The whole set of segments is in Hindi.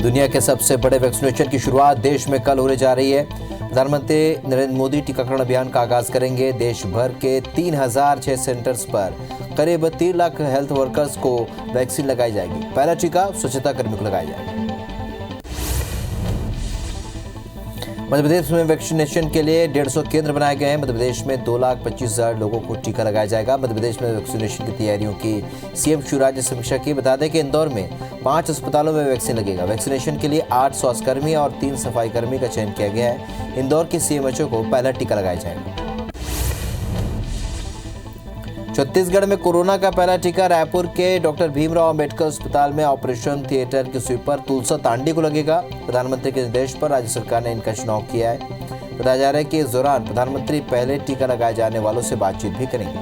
दुनिया के सबसे बड़े वैक्सीनेशन की शुरुआत देश में कल होने जा रही है। प्रधानमंत्री नरेंद्र मोदी टीकाकरण अभियान का आगाज करेंगे। देश भर के 3006 सेंटर्स पर करीब 3 लाख हेल्थ वर्कर्स को वैक्सीन लगाई जाएगी। पहला टीका स्वच्छता कर्मी को लगाया जाएगा। मध्य प्रदेश में वैक्सीनेशन के लिए 150 केंद्र बनाए गए हैं। मध्य प्रदेश में 2,25,000 लोगों को टीका लगाया जाएगा। मध्य प्रदेश में वैक्सीनेशन की तैयारियों की सीएम शिवराज ने समीक्षा की। बता दें कि इंदौर में 5 अस्पतालों में वैक्सीन लगेगा। वैक्सीनेशन के लिए 8 स्वास्थ्यकर्मी और 3 सफाई कर्मी का चयन किया गया है। इंदौर के सीएमएचओ को पहला टीका लगाया जाएगा। छत्तीसगढ़ में कोरोना का पहला टीका रायपुर के डॉक्टर भीमराव अंबेडकर अस्पताल में ऑपरेशन थिएटर की स्वीपर तुलसा तांडी को लगेगा। प्रधानमंत्री के निर्देश पर राज्य सरकार ने इनका चुनाव किया है। बताया जा रहा है कि इस दौरान प्रधानमंत्री पहले टीका लगाए जाने वालों से बातचीत भी करेंगे।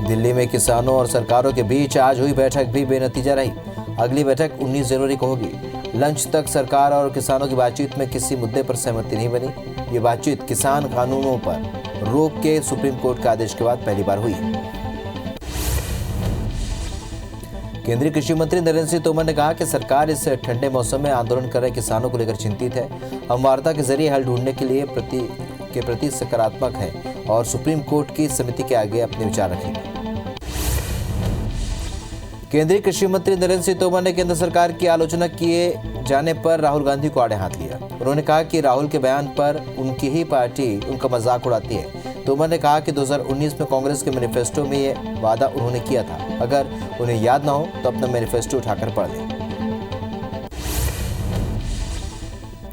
दिल्ली में किसानों और सरकारों के बीच आज हुई बैठक भी बेनतीजा रही। अगली बैठक 19 जनवरी को होगी। लंच तक सरकार और किसानों की बातचीत में किसी मुद्दे पर सहमति नहीं बनी। ये बातचीत किसान कानूनों पर रोक के सुप्रीम कोर्ट के आदेश के बाद पहली बार हुई। केंद्रीय कृषि मंत्री नरेंद्र सिंह तोमर ने कहा कि सरकार इस ठंडे मौसम में आंदोलन कर रहे किसानों को लेकर चिंतित है। हम वार्ता के जरिए हल ढूंढने के लिए प्रति सकारात्मक है और सुप्रीम कोर्ट की समिति के आगे अपने विचार रखेंगे। केंद्रीय कृषि मंत्री नरेंद्र सिंह तोमर ने केंद्र सरकार की आलोचना किए जाने पर राहुल गांधी को आड़े हाथ लिया। उन्होंने कहा कि राहुल के बयान पर उनकी ही पार्टी उनका मजाक उड़ाती है। तोमर ने कहा कि 2019 में कांग्रेस के मैनिफेस्टो में ये वादा उन्होंने किया था। अगर उन्हें याद ना हो तो अपना मैनिफेस्टो उठाकर पढ़ लें।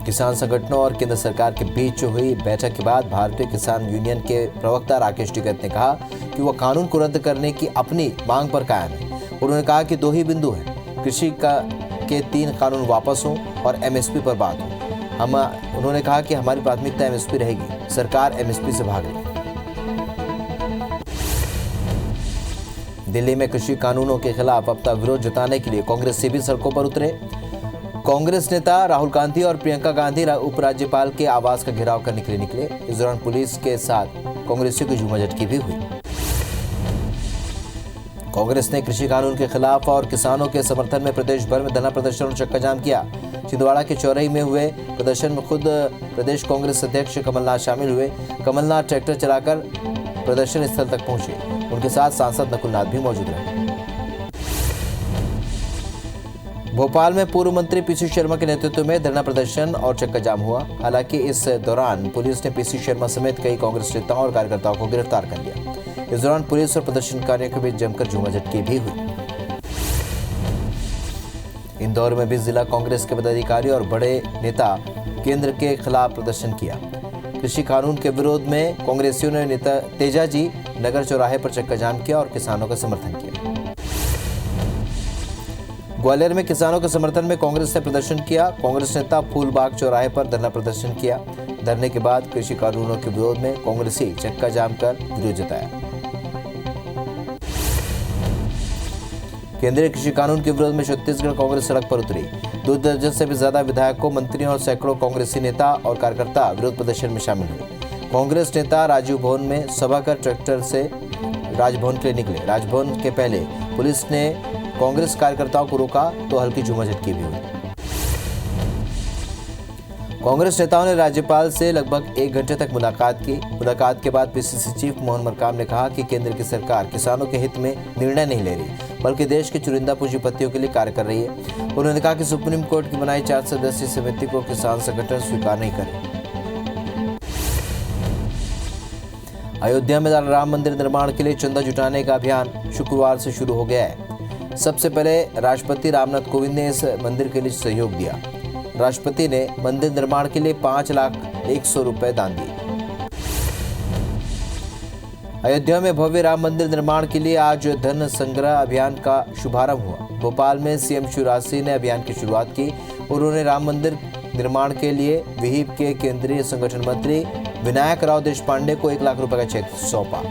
किसान संगठनों और केंद्र सरकार के बीच हुई बैठक के बाद भारतीय किसान यूनियन के प्रवक्ता राकेश टिकैत ने कहा कि वह कानून को रद्द करने की अपनी मांग पर कायम है। उन्होंने कहा कि 2 ही बिंदु हैं, कृषि के 3 कानून वापस हों और एमएसपी पर बात हो। उन्होंने कहा कि हमारी प्राथमिकता एमएसपी रहेगी। सरकार एमएसपी से भाग रही है। दिल्ली में कृषि कानूनों के खिलाफ अपना विरोध जताने के लिए कांग्रेसी भी सड़कों पर उतरे। कांग्रेस नेता राहुल गांधी और प्रियंका गांधी उपराज्यपाल के आवास का घेराव करने के लिए निकले। इस दौरान पुलिस के साथ कांग्रेसियों की झूमाझटकी भी हुई। कांग्रेस ने कृषि कानून के खिलाफ और किसानों के समर्थन में प्रदेश भर में धरना प्रदर्शन और चक्का जाम किया। छिंदवाड़ा के चौरही में हुए प्रदर्शन में खुद प्रदेश कांग्रेस अध्यक्ष कमलनाथ शामिल हुए। कमलनाथ ट्रैक्टर चलाकर प्रदर्शन स्थल तक पहुंचे। उनके साथ सांसद नकुल नाथ भी मौजूद रहे। भोपाल में पूर्व मंत्री पीसी शर्मा के नेतृत्व में धरना प्रदर्शन और चक्का जाम हुआ। हालांकि इस दौरान पुलिस ने पीसी शर्मा समेत कई कांग्रेस नेताओं और कार्यकर्ताओं को गिरफ्तार कर लिया। इस दौरान पुलिस और प्रदर्शनकारियों के बीच जमकर झूमाझटकी भी हुई। इंदौर में भी जिला कांग्रेस के पदाधिकारी और बड़े नेता केंद्र के खिलाफ प्रदर्शन किया। कृषि कानून के विरोध में कांग्रेसियों ने नेता तेजाजी नगर चौराहे पर चक्का जाम किया और किसानों का समर्थन किया। ग्वालियर में किसानों के समर्थन में कांग्रेस ने प्रदर्शन किया। कांग्रेस नेता फूलबाग चौराहे पर धरना प्रदर्शन किया। धरने के बाद कृषि कानूनों के विरोध में कांग्रेसी चक्का जाम कर विरोध जताया। केंद्रीय कृषि कानून के विरोध में छत्तीसगढ़ कांग्रेस सड़क पर उतरी। 2 दर्जन से भी ज्यादा विधायकों, मंत्रियों और सैकड़ों कांग्रेसी नेता और कार्यकर्ता विरोध प्रदर्शन में शामिल हुए। कांग्रेस नेता राजीव भवन में सभा कर ट्रैक्टर से राजभवन के लिए निकले। राजभवन के पहले पुलिस ने कांग्रेस कार्यकर्ताओं को रोका तो हल्की झूमाझटकी भी हुई। कांग्रेस नेताओं ने राज्यपाल से लगभग 1 घंटे तक मुलाकात की। मुलाकात के बाद पीसीसी चीफ मोहन मरकाम ने कहा कि केंद्र की सरकार किसानों के हित में निर्णय नहीं ले रही, बल्कि देश के चुनिंदा पूंजीपतियों के लिए कार्य कर रही है। उन्होंने कहा कि सुप्रीम कोर्ट की बनाई 4 सदस्यीय समिति को किसान संगठन स्वीकार नहीं करे। अयोध्या में राम मंदिर निर्माण के लिए चंदा जुटाने का अभियान शुक्रवार से शुरू हो गया है। सबसे पहले राष्ट्रपति रामनाथ कोविंद ने इस मंदिर के लिए सहयोग दिया। राष्ट्रपति ने मंदिर निर्माण के लिए 5,01,00,000 रुपए दान दिए। अयोध्या में भव्य राम मंदिर निर्माण के लिए आज धन संग्रह अभियान का शुभारंभ हुआ। भोपाल में सीएम शिवराज सिंह ने अभियान की शुरुआत की। उन्होंने राम मंदिर निर्माण के लिए विहिप के केंद्रीय संगठन मंत्री विनायक राव देशपांडे को 1 लाख रुपए का चेक सौंपा।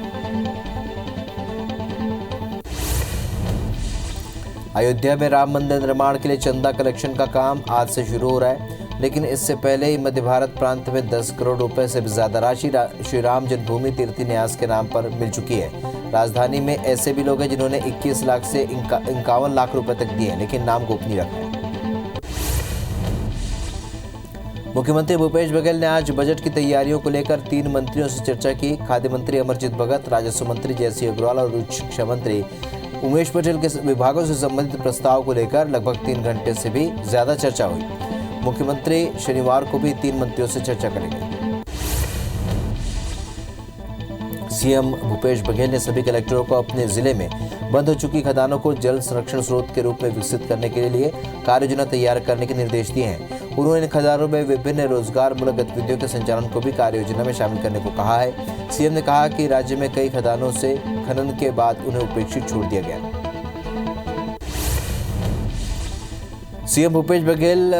अयोध्या में राम मंदिर निर्माण के लिए चंदा कलेक्शन का काम आज से शुरू हो रहा है, लेकिन इससे पहले ही मध्य भारत प्रांत में 10 करोड़ रुपए से भी ज्यादा राशि श्री राम जन्मभूमि तीर्थ न्यास के नाम पर मिल चुकी है। राजधानी में ऐसे भी लोग हैं जिन्होंने 21 लाख से 51 लाख रुपए तक दिए, लेकिन नाम गोपनीय रखा है। मुख्यमंत्री भूपेश बघेल ने आज बजट की तैयारियों को लेकर 3 मंत्रियों से चर्चा की। खाद्य मंत्री अमरजीत भगत, राजस्व मंत्री जयसिंह अग्रवाल और उच्च शिक्षा मंत्री उमेश पटेल के विभागों से संबंधित प्रस्ताव को लेकर लगभग 3 घंटे से भी ज्यादा चर्चा हुई। मुख्यमंत्री शनिवार को भी 3 मंत्रियों से चर्चा करेंगे। सीएम भूपेश बघेल ने सभी कलेक्टरों को अपने जिले में बंद हो चुकी खदानों को जल संरक्षण स्रोत के रूप में विकसित करने के लिए कार्य योजना तैयार करने के निर्देश दिए हैं। उन्होंने इन खदानों में विभिन्न रोजगार मूलक गतिविधियों के संचालन को भी कार्य योजना में शामिल करने को कहा है। सीएम ने कहा कि राज्य में कई खदानों से खनन के बाद उन्हें उपेक्षित छोड़ दिया गया। सीएम भूपेश बघेल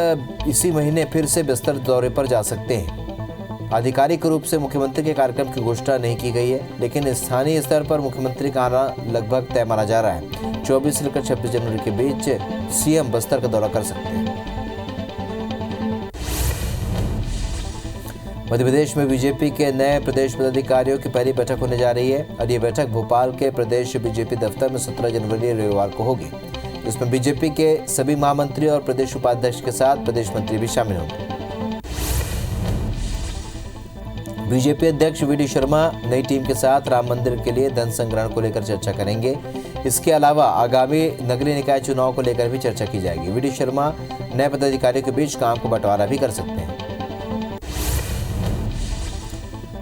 इसी महीने फिर से बस्तर दौरे पर जा सकते हैं। आधिकारिक रूप से मुख्यमंत्री के कार्यक्रम की घोषणा नहीं की गई है, लेकिन स्थानीय स्तर पर मुख्यमंत्री का आना लगभग तय माना जा रहा है। 24 से लेकर 26 जनवरी के बीच सीएम बस्तर का दौरा कर सकते हैं। मध्य प्रदेश में बीजेपी के नए प्रदेश पदाधिकारियों की पहली बैठक होने जा रही है और ये बैठक भोपाल के प्रदेश बीजेपी दफ्तर में 17 जनवरी रविवार को होगी। इसमें बीजेपी के सभी महामंत्री और प्रदेश उपाध्यक्ष के साथ प्रदेश मंत्री भी शामिल होंगे। बीजेपी अध्यक्ष वी.डी. शर्मा नई टीम के साथ राम मंदिर के लिए धन संग्रहण को लेकर चर्चा करेंगे। इसके अलावा आगामी नगरीय निकाय चुनाव को लेकर भी चर्चा की जाएगी। वी.डी. शर्मा नए पदाधिकारियों के बीच काम को बंटवारा भी कर सकते हैं।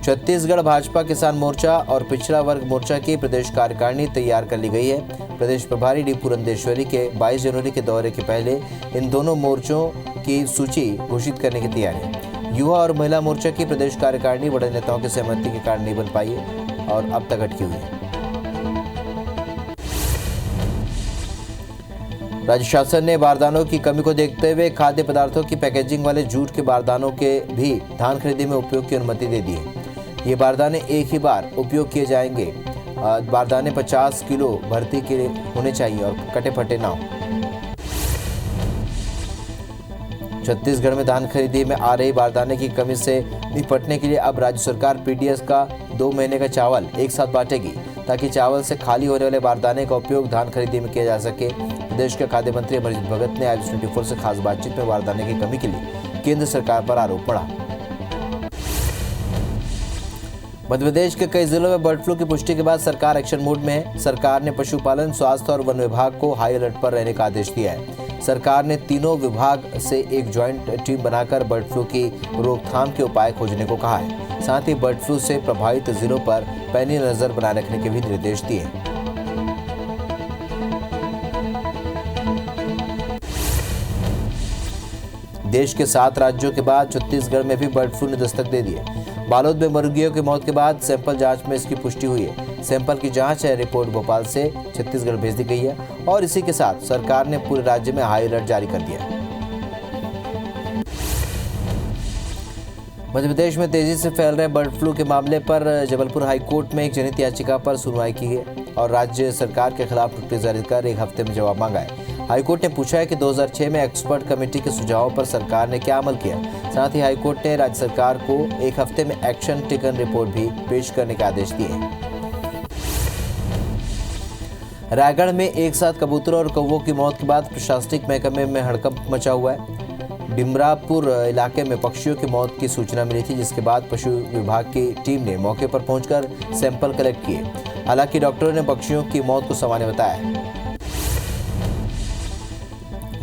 छत्तीसगढ़ भाजपा किसान मोर्चा और पिछड़ा वर्ग मोर्चा की प्रदेश कार्यकारिणी तैयार कर ली गई है। प्रदेश प्रभारी डी पुरंदेश्वरी के 22 जनवरी के दौरे के पहले इन दोनों मोर्चों की सूची घोषित करने की तैयारी। युवा और महिला मोर्चा की प्रदेश कार्यकारिणी बड़े नेताओं की सहमति के कारण नहीं बन पाई है और अब तक अटकी हुई है। राज्य शासन ने बारदानों की कमी को देखते हुए खाद्य पदार्थों की पैकेजिंग वाले जूट के बारदानों के भी धान खरीदी में उपयोग की अनुमति दे दी है। ये बारदाने एक ही बार उपयोग किए जाएंगे। बारदाने 50 किलो भर्ती के होने चाहिए और कटे फटे ना हो। छत्तीसगढ़ में धान खरीदी में आ रही बारदाने की कमी से निपटने के लिए अब राज्य सरकार पीडीएस का 2 महीने का चावल एक साथ बांटेगी, ताकि चावल से खाली होने वाले बारदाने का उपयोग धान खरीदी में किया जा सके। प्रदेश के खाद्य मंत्री अमरजीत भगत ने आज 24 से खास बातचीत में बारदाने की कमी के लिए केंद्र सरकार पर आरोप पड़ा। मध्य प्रदेश के कई जिलों में बर्ड फ्लू की पुष्टि के बाद सरकार एक्शन मोड में है। सरकार ने पशुपालन, स्वास्थ्य और वन विभाग को हाई अलर्ट पर रहने का आदेश दिया है। सरकार ने तीनों विभाग से एक ज्वाइंट टीम बनाकर बर्ड फ्लू की रोकथाम के उपाय खोजने को कहा है। साथ ही बर्ड फ्लू से प्रभावित जिलों पर पैनी नजर बनाए रखने के भी निर्देश दिए हैं। देश के 7 राज्यों के बाद छत्तीसगढ़ में भी बर्ड फ्लू ने दस्तक दे दी है। बालोद में मुर्गियों की मौत के बाद सैंपल जांच में इसकी पुष्टि हुई है। सैंपल की जांच है रिपोर्ट भोपाल से छत्तीसगढ़ भेज दी गई है और इसी के साथ सरकार ने पूरे राज्य में हाई अलर्ट जारी कर दिया है। मध्य प्रदेश में तेजी से फैल रहे बर्ड फ्लू के मामले पर जबलपुर हाईकोर्ट में एक जनहित याचिका पर सुनवाई की है और राज्य सरकार के खिलाफ नोटिस जारी कर 1 हफ्ते में जवाब मांगा है। हाईकोर्ट ने पूछा है कि 2006 में एक्सपर्ट कमेटी के सुझावों पर सरकार ने क्या अमल किया। साथ ही हाईकोर्ट ने राज्य सरकार को 1 हफ्ते में एक्शन टेकन रिपोर्ट भी पेश करने के आदेश दिए हैं। रायगढ़ में एक साथ कबूतरों और कौवों की मौत के बाद प्रशासनिक महकमे में हड़कंप मचा हुआ है। डिमरापुर इलाके में पक्षियों की मौत की सूचना मिली थी, जिसके बाद पशु विभाग की टीम ने मौके पर पहुंचकर सैंपल कलेक्ट किए। हालांकि डॉक्टरों ने पक्षियों की मौत को सामान्य बताया।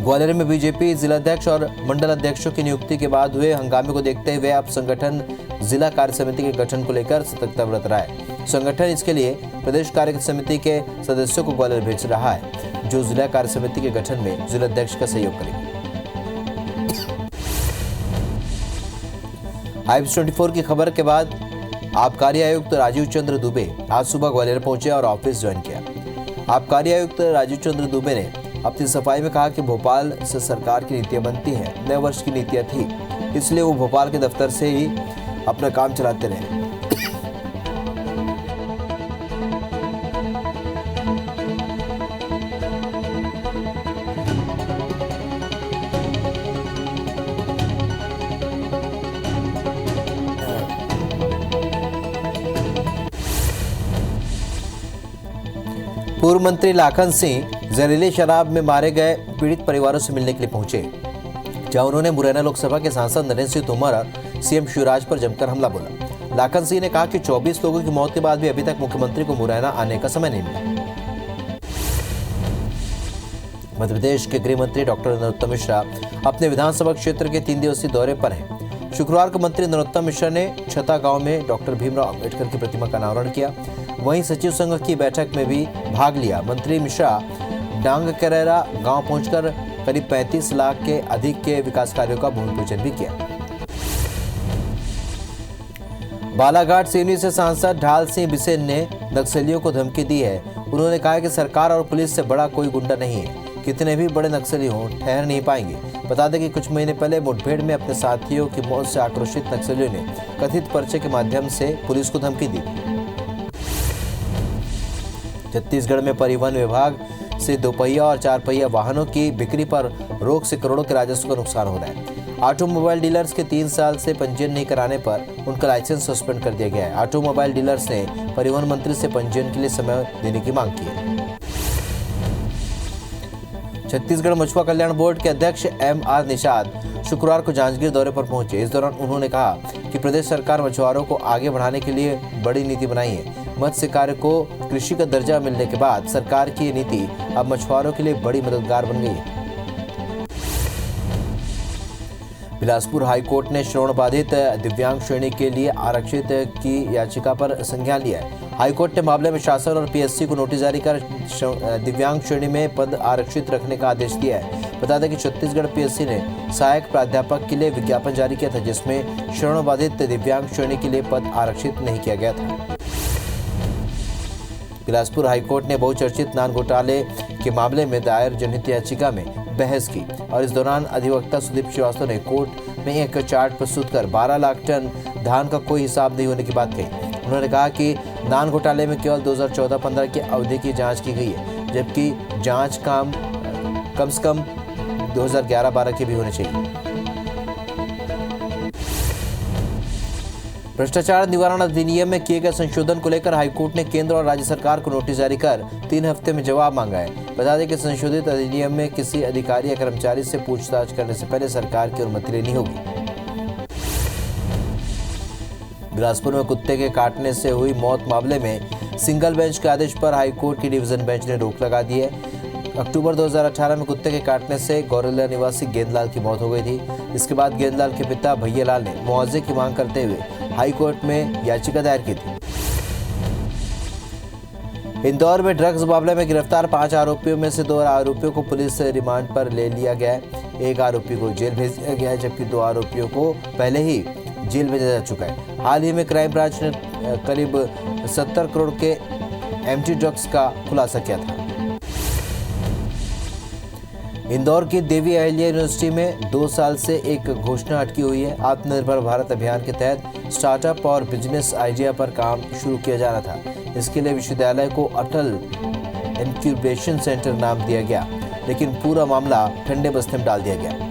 ग्वालियर में बीजेपी जिलाध्यक्ष और मंडल अध्यक्षों की नियुक्ति के बाद हुए हंगामे को देखते हुए अब संगठन जिला कार्य समिति के गठन को लेकर सतर्कता बरत रहा है। संगठन इसके लिए प्रदेश कार्य समिति के सदस्यों को ग्वालियर भेज रहा है, जो जिला कार्य समिति के गठन में जिलाध्यक्ष का सहयोग करेंगे। IBS24 की खबर के बाद आबकारी आयुक्त राजीव चंद्र दुबे आज सुबह ग्वालियर पहुंचे और ऑफिस ज्वाइन किया। आबकारी आयुक्त राजीव चंद्र दुबे ने अपनी सफाई में कहा कि भोपाल से सरकार की नीतियां बनती हैं। नए वर्ष की नीतियां थी, इसलिए वो भोपाल के दफ्तर से ही अपना काम चलाते रहे। पूर्व मंत्री लाखन सिंह जहरीली शराब में मारे गए पीड़ित परिवारों से मिलने के लिए पहुंचे, जहां उन्होंने मुरैना लोकसभा के सांसद नरेंद्र सिंह तोमर और सीएम शिवराज पर जमकर हमला बोला। लाखन सिंह ने कहा कि 24 लोगों की मौत के बाद भी अभी तक मुख्यमंत्री को मुरैना आने का समय नहीं मिला। मध्य प्रदेश के गृह मंत्री डॉक्टर नरोत्तम मिश्रा अपने विधानसभा क्षेत्र के 3 दिवसीय दौरे पर हैं। शुक्रवार को मंत्री नरोत्तम मिश्रा ने छता गांव में डॉक्टर भीमराव अंबेडकर की प्रतिमा का अनावरण किया। वहीं सचिव संघ की बैठक में भी भाग लिया। मंत्री मिश्रा डांगकरेरा गांव पहुंचकर करीब 35 लाख के अधिक के विकास कार्यों का भूमि पूजन भी किया। बालाघाट सिवनी से सांसद ढाल सिंह बिसेन ने नक्सलियों को धमकी दी है। उन्होंने कहा कि सरकार और पुलिस से बड़ा कोई गुंडा नहीं है, कितने भी बड़े नक्सली हों ठहर नहीं पाएंगे। बता दें कि कुछ महीने पहले मुठभेड़ में अपने साथियों की मौत से आक्रोशित नक्सलियों ने कथित पर्चे के माध्यम से पुलिस को धमकी दी। छत्तीसगढ़ में परिवहन विभाग से 2 पहिया और 4 पहिया वाहनों की बिक्री पर रोक से करोड़ों के राजस्व का नुकसान हो रहा है। ऑटोमोबाइल डीलर्स के 3 साल से पंजीयन नहीं कराने पर उनका लाइसेंस सस्पेंड कर दिया गया है। ऑटोमोबाइल डीलर्स ने परिवहन मंत्री से पंजीयन के लिए समय देने की मांग की है। छत्तीसगढ़ मछुआ कल्याण बोर्ड के अध्यक्ष MR निषाद शुक्रवार को जांजगीर दौरे पर पहुंचे। इस दौरान उन्होंने कहा कि प्रदेश सरकार मछुआरों को आगे बढ़ाने के लिए बड़ी नीति बनाई है। मत्स्य कार्य को कृषि का दर्जा मिलने के बाद सरकार की ये नीति अब मछुआरों के लिए बड़ी मददगार बन गई है। बिलासपुर हाईकोर्ट ने श्रवण बाधित दिव्यांग श्रेणी के लिए आरक्षित की याचिका पर संज्ञान लिया है। हाईकोर्ट ने मामले में शासन और PSC को नोटिस जारी कर दिव्यांग श्रेणी में पद आरक्षित रखने का आदेश दिया है। बता दें कि छत्तीसगढ़ PSC ने सहायक प्राध्यापक के लिए विज्ञापन जारी किया था, जिसमें श्रवण बाधित दिव्यांग श्रेणी के लिए पद आरक्षित नहीं किया गया था। बिलासपुर हाईकोर्ट ने बहुचर्चित नान घोटाले के मामले में दायर जनहित याचिका में बहस की और इस दौरान अधिवक्ता सुदीप श्रीवास्तव ने कोर्ट में एक चार्ट प्रस्तुत कर 12 लाख टन धान का कोई हिसाब नहीं होने की बात कही। उन्होंने कहा कि नान घोटाले में केवल 2014-15 की अवधि की जांच की गई है, जबकि जांच कम से कम 2011-12 की भी होनी चाहिए। भ्रष्टाचार निवारण अधिनियम में किए गए संशोधन को लेकर हाईकोर्ट ने केंद्र और राज्य सरकार को नोटिस जारी कर 3 हफ्ते में जवाब मांगा है। बता दें कि संशोधित अधिनियम में किसी अधिकारी या कर्मचारी से पूछताछ करने से पहले सरकार की अनुमति लेनी होगी। बिलासपुर में कुत्ते के काटने से हुई मौत मामले में सिंगल बेंच के आदेश पर हाईकोर्ट की डिवीजन बेंच ने रोक लगा दी है। अक्टूबर 2018 में कुत्ते के काटने से गौरेला निवासी गेंदलाल की मौत हो गई थी। इसके बाद गेंदलाल के पिता भैयालाल ने मुआवजे की मांग करते हुए हाईकोर्ट में याचिका दायर की थी। इंदौर में ड्रग्स मामले में गिरफ्तार 5 आरोपियों में से 2 आरोपियों को पुलिस से रिमांड पर ले लिया गया है। एक आरोपी को जेल भेज दिया गया है, जबकि 2 आरोपियों को पहले ही जेल भेजा जा चुका है। हाल ही में क्राइम ब्रांच ने करीब 70 करोड़ के एमटी ड्रग्स का खुलासा किया था। इंदौर की देवी अहिल्या यूनिवर्सिटी में 2 साल से एक घोषणा अटकी हुई है। आत्मनिर्भर भारत अभियान के तहत स्टार्टअप और बिजनेस आइडिया पर काम शुरू किया जाना था। इसके लिए विश्वविद्यालय को अटल इंक्यूबेशन सेंटर नाम दिया गया, लेकिन पूरा मामला ठंडे बस्ते में डाल दिया गया।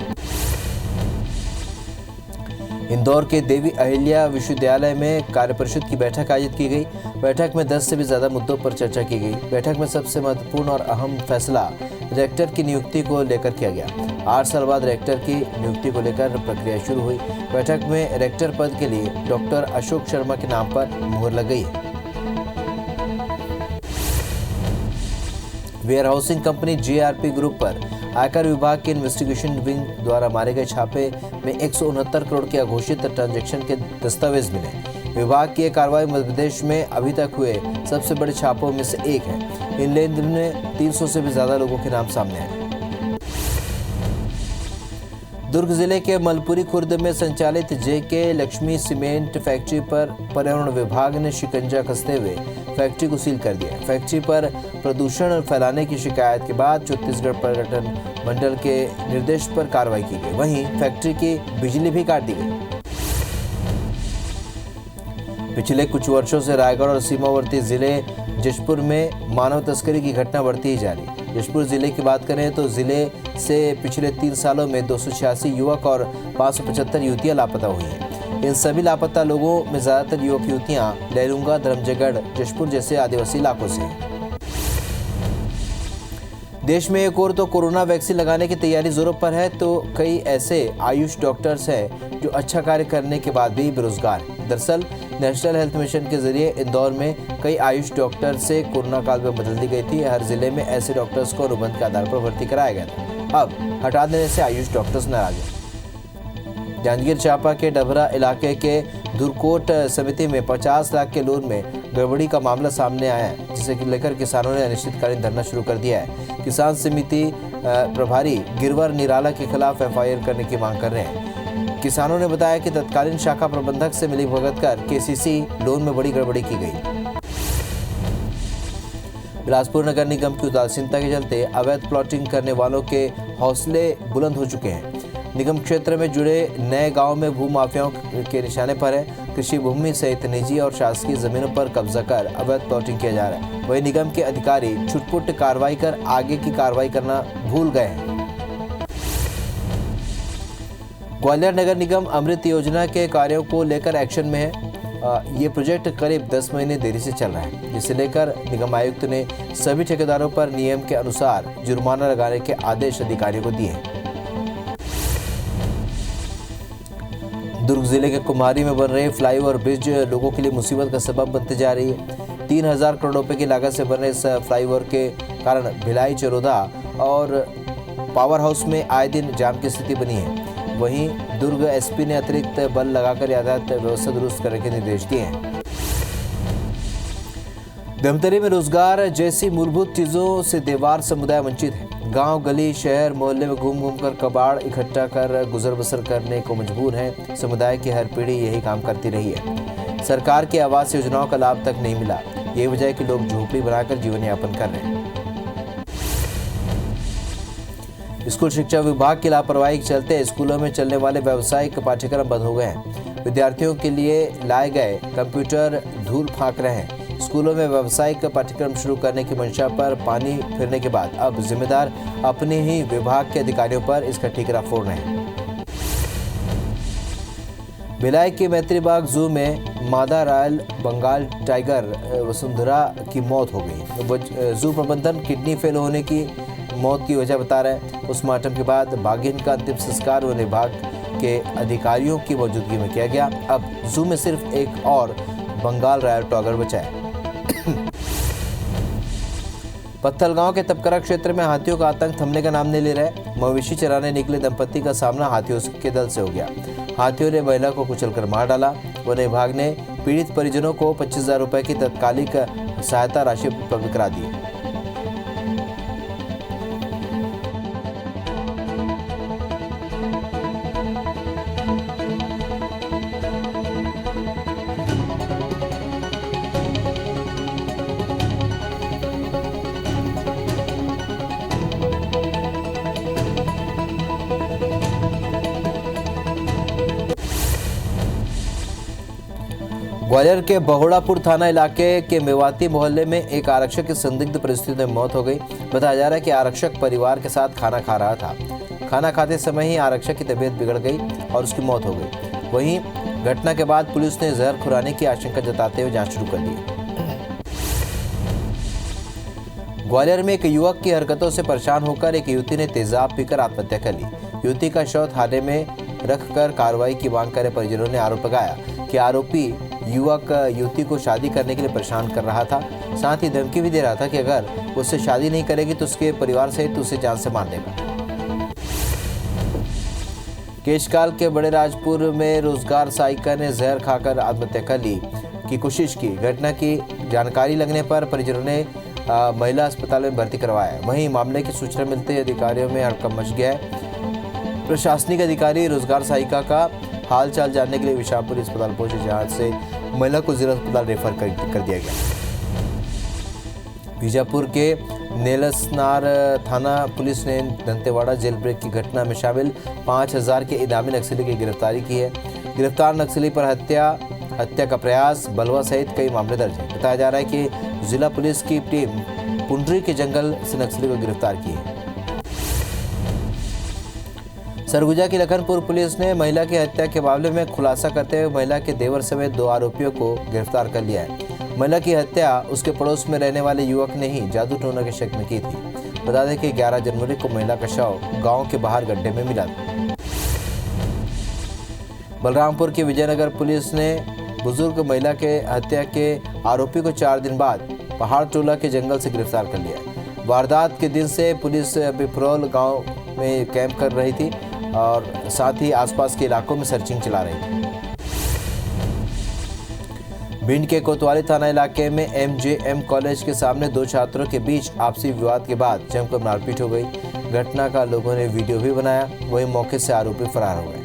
इंदौर के देवी अहिल्या विश्वविद्यालय में कार्यपरिषद की बैठक आयोजित की गई। बैठक में 10 से भी ज्यादा मुद्दों पर चर्चा की गई। बैठक में सबसे महत्वपूर्ण और अहम फैसला रेक्टर की नियुक्ति को लेकर किया गया। 8 साल बाद रेक्टर की नियुक्ति को लेकर प्रक्रिया शुरू हुई। बैठक में रेक्टर पद के लिए डॉक्टर अशोक शर्मा के नाम पर मुहर लग गई है। Warehousing company GRP group पर आयकर विभाग के इन्वेस्टिगेशन विंग द्वारा मारे गए छापे में 169 करोड़ के अघोषित ट्रांजैक्शन के दस्तावेज मिले। विभाग की यह कार्रवाई मध्य प्रदेश में अभी तक हुए सबसे बड़े छापों में से एक है। इन लेन देन में 300 से भी ज्यादा लोगों के नाम सामने आए। दुर्ग जिले के मलपुरी खुर्द में संचालित JK लक्ष्मी सीमेंट फैक्ट्री पर पर्यावरण विभाग ने शिकंजा कसते हुए फैक्ट्री को सील कर दिया। फैक्ट्री पर प्रदूषण फैलाने की शिकायत के बाद छत्तीसगढ़ पर्यटन मंडल के निर्देश पर कार्रवाई की गई। वहीं फैक्ट्री की बिजली भी काट दी गई। पिछले कुछ वर्षों से रायगढ़ और सीमावर्ती जिले जशपुर में मानव तस्करी की घटना बढ़ती ही जा रही है। जशपुर जिले की बात करें तो जिले से पिछले 3 सालों में 286 युवक और 575 युवतियां लापता हुई हैं। इन सभी लापता लोगों में ज्यादातर युवक युवतियां लैलूंगा, धर्मजयगढ़, जशपुर जैसे आदिवासी इलाकों से हैं। देश में एक और तो कोरोना वैक्सीन लगाने की तैयारी जोरों पर है, तो कई ऐसे आयुष डॉक्टर्स हैं जो अच्छा कार्य करने के बाद भी बेरोजगार हैं। दरअसल नेशनल हेल्थ मिशन के जरिए इंदौर में कई आयुष डॉक्टर से कोरोना काल में बदल दी गई थी। हर जिले में ऐसे डॉक्टर्स को अनुबंध के आधार पर भर्ती कराया गया था। अब हटा देने से आयुष डॉक्टर्स नाराज हैं। जांजगीर चांपा के डभरा इलाके के धुरकोट समिति में 50 लाख के लोन में गड़बड़ी का मामला सामने आया है, जिसे लेकर किसानों ने अनिश्चितकालीन धरना शुरू कर दिया है। किसान समिति प्रभारी गिरवर निराला के खिलाफ एफआईआर करने की मांग कर रहे हैं। किसानों ने बताया कि तत्कालीन शाखा प्रबंधक से मिलीभगत कर केसीसी लोन में बड़ी गड़बड़ी की गई। बिलासपुर नगर निगम की उदासीनता के चलते अवैध प्लॉटिंग करने वालों के हौसले बुलंद हो चुके हैं। निगम क्षेत्र में जुड़े नए गांव में भूमाफियाओं के निशाने पर है। कृषि भूमि सहित निजी और शासकीय जमीनों पर कब्जा कर अवैध प्लॉटिंग किया जा रहा है। वहीं निगम के अधिकारी छुटपुट कार्रवाई कर आगे की कार्रवाई करना भूल गए हैं। ग्वालियर नगर निगम अमृत योजना के कार्यों को लेकर एक्शन में है। ये प्रोजेक्ट करीब 10 महीने देरी से चल रहा है, जिसे लेकर निगम आयुक्त ने सभी ठेकेदारों पर नियम के अनुसार जुर्माना लगाने के आदेश अधिकारियों को दिए हैं। दुर्ग जिले के कुम्हारी में बन रहे फ्लाईओवर ब्रिज लोगों के लिए मुसीबत का सबब बनते जा रही है। 3000 करोड़ रुपए की लागत से बन रहे इस फ्लाईओवर के कारण भिलाई, चरोदा और पावर हाउस में आए दिन जाम की स्थिति बनी है। वहीं दुर्ग एसपी ने अतिरिक्त बल लगाकर यातायात व्यवस्था दुरुस्त करने के निर्देश दिए हैं। धमतरी में रोजगार जैसी मूलभूत चीजों से देवार समुदाय वंचित है। गांव, गली, शहर, मोहल्ले में घूम घूम कर कबाड़ इकट्ठा कर गुजर बसर करने को मजबूर है। समुदाय की हर पीढ़ी यही काम करती रही है। सरकार की आवास योजनाओं का लाभ तक नहीं मिला। यही वजह है कि लोग झोपड़ी बनाकर जीवन यापन कर रहे हैं। स्कूल शिक्षा विभाग की लापरवाही के चलते स्कूलों में चलने वाले व्यावसायिक पाठ्यक्रम बंद हो गए हैं। विद्यार्थियों के लिए लाए गए कंप्यूटर धूल फांक रहे हैं। स्कूलों में व्यावसायिक पाठ्यक्रम शुरू करने की मंशा पर पानी फिरने के बाद अब जिम्मेदार अपने ही विभाग के अधिकारियों पर इसका ठीकरा फोड़ रहे हैं। भिलाई के मैत्री बाग जू में मादा रॉयल बंगाल टाइगर वसुंधरा की मौत हो गई। जू प्रबंधन किडनी फेल होने की मौत की वजह बता रहे हैं। पोस्टमार्टम के बाद बाघिन का अंतिम संस्कार वन विभाग के अधिकारियों की मौजूदगी में किया गया। अब जू में सिर्फ एक और बंगाल रॉयल टाइगर बचा है। पत्थलगांव के तपकरा क्षेत्र में हाथियों का आतंक थमने का नाम नहीं ले रहा है। मवेशी चराने निकले दंपति का सामना हाथियों के दल से हो गया। हाथियों ने महिला को कुचलकर मार डाला। वन विभाग ने पीड़ित परिजनों को 25,000 रुपए की तत्कालिक सहायता राशि उपलब्ध करा दी। ग्वालियर के बहोड़ापुर थाना इलाके के मेवाती मोहल्ले में एक आरक्षक की संदिग्ध परिस्थिति में मौत हो गई। बताया जा रहा है कि आरक्षक परिवार के साथ खाना खा रहा था। खाना खाते समय ही आरक्षक की तबीयत बिगड़ गई और उसकी मौत हो गई। वहीं घटना के बाद पुलिस ने जहर खुराने की आशंका जताते हुए जांच शुरू कर दी। ग्वालियर में एक युवक की हरकतों से परेशान होकर एक युवती ने तेजाब पीकर आत्महत्या कर ली। युवती का शव थाने में रखकर कार्रवाई की मांग करे परिजनों ने आरोप लगाया कि आरोपी युवक युवती को शादी करने के लिए परेशान कर रहा था। साथ ही धमकी भी दे रहा था कि अगर उससे शादी नहीं करेगी तो उसके परिवार सहित उसे जान से मार देगा। केशकाल के बड़े राजपुर में रोजगार सहायिका ने जहर खाकर आत्महत्या कर ली की कोशिश की। घटना की जानकारी लगने पर परिजनों ने महिला अस्पताल में भर्ती करवाया। वहीं मामले की सूचना मिलते ही अधिकारियों में हड़कंप मच गया है। प्रशासनिक अधिकारी रोजगार सहायिका का हालचाल जानने के लिए विशालपुर अस्पताल पहुंचे, जहां से महिला को जिला अस्पताल रेफर कर दिया गया। बीजापुर के नेलसनार थाना पुलिस ने दंतेवाड़ा जेल ब्रेक की घटना में शामिल 5000 के इनामी नक्सली की गिरफ्तारी की है। गिरफ्तार नक्सली पर हत्या का प्रयास, बलवा सहित कई मामले दर्ज हैं। बताया जा रहा है कि जिला पुलिस की टीम पुंडरी के जंगल से नक्सली को गिरफ्तार की है। सरगुजा की लखनपुर पुलिस ने महिला की हत्या के मामले में खुलासा करते हुए महिला के देवर समेत 2 आरोपियों को गिरफ्तार कर लिया है। महिला की हत्या उसके पड़ोस में रहने वाले युवक ने ही जादू टोना के शक में की थी। बता दें कि 11 जनवरी को महिला का शव गांव के बाहर गड्ढे में मिला था। बलरामपुर की विजयनगर पुलिस ने बुजुर्ग महिला के हत्या के आरोपी को 4 दिन बाद पहाड़ टोला के जंगल से गिरफ्तार कर लिया। वारदात के दिन से पुलिस पिपरोल गांव में कैंप कर रही थी और साथ ही आसपास के इलाकों में सर्चिंग चला रही थी। भिंड के कोतवाली थाना इलाके में MJM कॉलेज के सामने 2 छात्रों के बीच आपसी विवाद के बाद जमकर मारपीट हो गई। घटना का लोगों ने वीडियो भी बनाया, वहीं मौके से आरोपी फरार हो गए।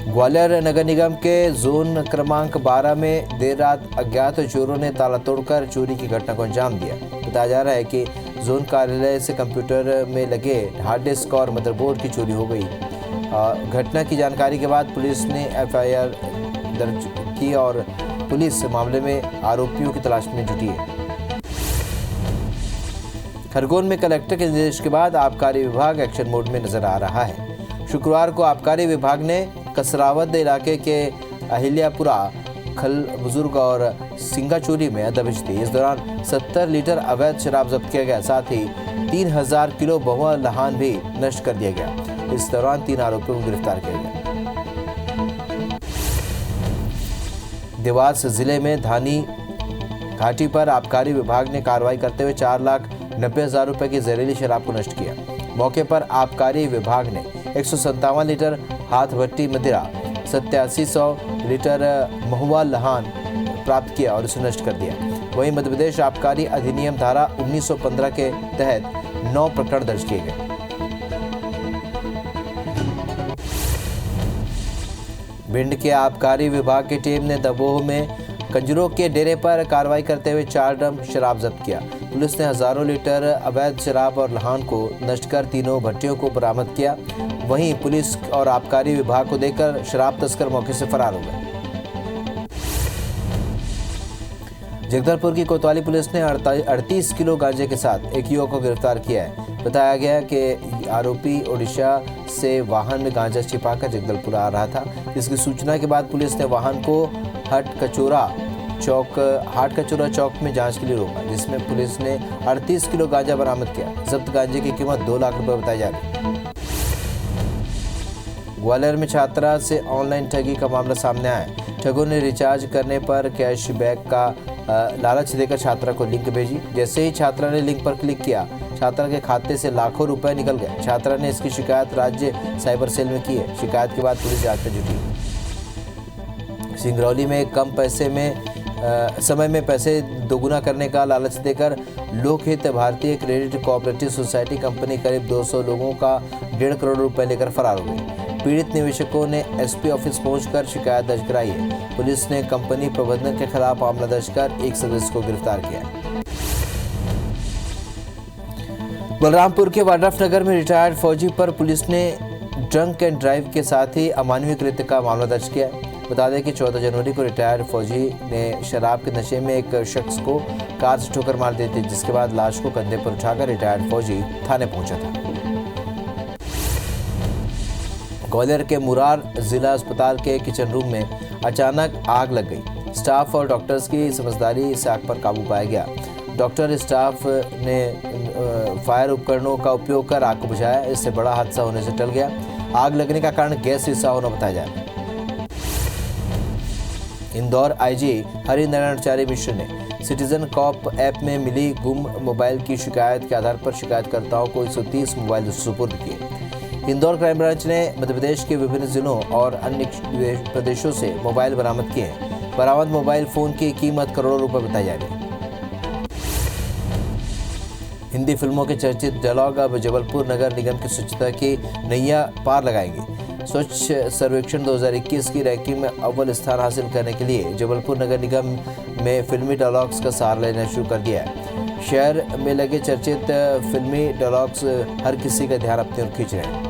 ग्वालियर नगर निगम के जोन क्रमांक 12 में देर रात अज्ञात चोरों ने ताला तोड़कर चोरी की घटना को अंजाम दिया। बताया जा रहा है कि जोन कार्यालय से कंप्यूटर में लगे हार्ड डिस्क और मदरबोर्ड की चोरी हो गई। घटना की जानकारी के बाद पुलिस ने FIR दर्ज की और पुलिस मामले में आरोपियों की तलाश में जुटी है। खरगोन में कलेक्टर के निर्देश के बाद आबकारी विभाग एक्शन मोड में नजर आ रहा है। शुक्रवार को आबकारी विभाग ने कसरावद इलाके के अहिल्यापुरा खल बुजुर्ग और सिंगाचोरी में दबिश दी। इस दौरान 70 लीटर अवैध शराब जब्त किया गया, साथ ही 3000 किलो बहुआ लहान भी नष्ट कर दिया गया। इस दौरान 3 आरोपियों को गिरफ्तार किया गया। देवास जिले में धानी घाटी पर आबकारी विभाग ने कार्रवाई करते हुए 4,90,000 रुपए की जहरीली शराब को नष्ट किया। मौके पर आबकारी विभाग ने 157 लीटर हाथ भट्टी मदिरा, 8700 लीटर महुआ लहान प्राप्त किया और इसे नष्ट कर दिया। वहीं मध्य प्रदेश आबकारी अधिनियम धारा 1915 के तहत 9 प्रकरण दर्ज किए गए। भिंड के आबकारी विभाग की टीम ने दबोह में कंजरों के डेरे पर कार्रवाई करते हुए 4 ड्रम शराब जब्त किया। पुलिस ने हजारों लीटर अवैध शराब और लहान को नष्ट कर तीनों भट्टियों को बरामद किया। वहीं पुलिस और आबकारी विभाग को देखकर शराब तस्कर मौके से फरार हो गए। जगदलपुर की कोतवाली पुलिस ने 38 किलो गांजे के साथ एक युवक को गिरफ्तार किया है। बताया गया कि आरोपी ओडिशा से वाहन में गांजा छिपाकर जगदलपुर आ रहा था, जिसकी सूचना के बाद पुलिस ने वाहन को हाट कचोरा चौक में जांच के लिए रोका, जिसमें पुलिस ने 38 किलो गांजा बरामद किया। जब्त गांजे की कीमत 2 लाख रुपए बताई जा रही है। ग्वालियर में छात्रा से ऑनलाइन ठगी का मामला सामने आया। ठगों ने रिचार्ज करने पर कैशबैक का लालच देकर छात्रा को लिंक भेजी। जैसे ही छात्रा ने लिंक पर क्लिक किया, छात्रा के खाते से लाखों रुपए निकल गए। छात्रा ने इसकी शिकायत राज्य साइबर सेल में की है। शिकायत के बाद पुलिस जांच में जुटी। सिंगरौली में कम समय में पैसे दोगुना करने का लालच देकर लोकहित भारतीय क्रेडिट कोऑपरेटिव सोसाइटी कंपनी करीब 200 लोगों का 1.5 करोड़ रुपए लेकर फरार हो गई। पीड़ित निवेशकों ने SP ऑफिस पहुंचकर शिकायत दर्ज कराई है। पुलिस ने कंपनी प्रबंधन के खिलाफ मामला दर्ज कर एक सदस्य को गिरफ्तार किया। बलरामपुर के वाड्रफ नगर में रिटायर्ड फौजी पर पुलिस ने ड्रंक एंड ड्राइव के साथ ही अमानवीय कृत्य का मामला दर्ज किया है। बता दें कि 14 जनवरी को रिटायर्ड फौजी ने शराब के नशे में एक शख्स को कार से ठोकर मार दी थी, जिसके बाद लाश को कंधे पर उठाकर रिटायर्ड फौजी थाने पहुंचा था। ग्वालियर के मुरार जिला अस्पताल के किचन रूम में अचानक आग लग गई। स्टाफ और डॉक्टर्स की समझदारी से आग पर काबू पाया गया। डॉक्टर स्टाफ ने फायर उपकरणों का उपयोग कर आग को बुझाया। इससे बड़ा हादसा होने से टल गया। आग लगने का कारण गैस रिसाव होना बताया जा रहा है। इंदौर IG हरिनारायणाचार्य मिश्र ने सिटीजन कॉप ऐप में मिली गुम मोबाइल की शिकायत के आधार पर शिकायतकर्ताओं को 130 मोबाइल सुपुर्द किए। इंदौर क्राइम ब्रांच ने मध्य प्रदेश के विभिन्न जिलों और अन्य प्रदेशों से मोबाइल बरामद किए हैं। बरामद मोबाइल फोन की कीमत करोड़ों रुपए बताई जा रही है। हिंदी फिल्मों के चर्चित डायलॉग अब जबलपुर नगर निगम की स्वच्छता की नैया पार लगाएंगे। स्वच्छ सर्वेक्षण 2021 की रैंकिंग में अव्वल स्थान हासिल करने के लिए जबलपुर नगर निगम में फिल्मी डायलॉग्स का सहारा लेना शुरू कर दिया है। शहर में लगे चर्चित फिल्मी डायलॉग्स हर किसी का ध्यान अपनी ओर खींच रहे हैं।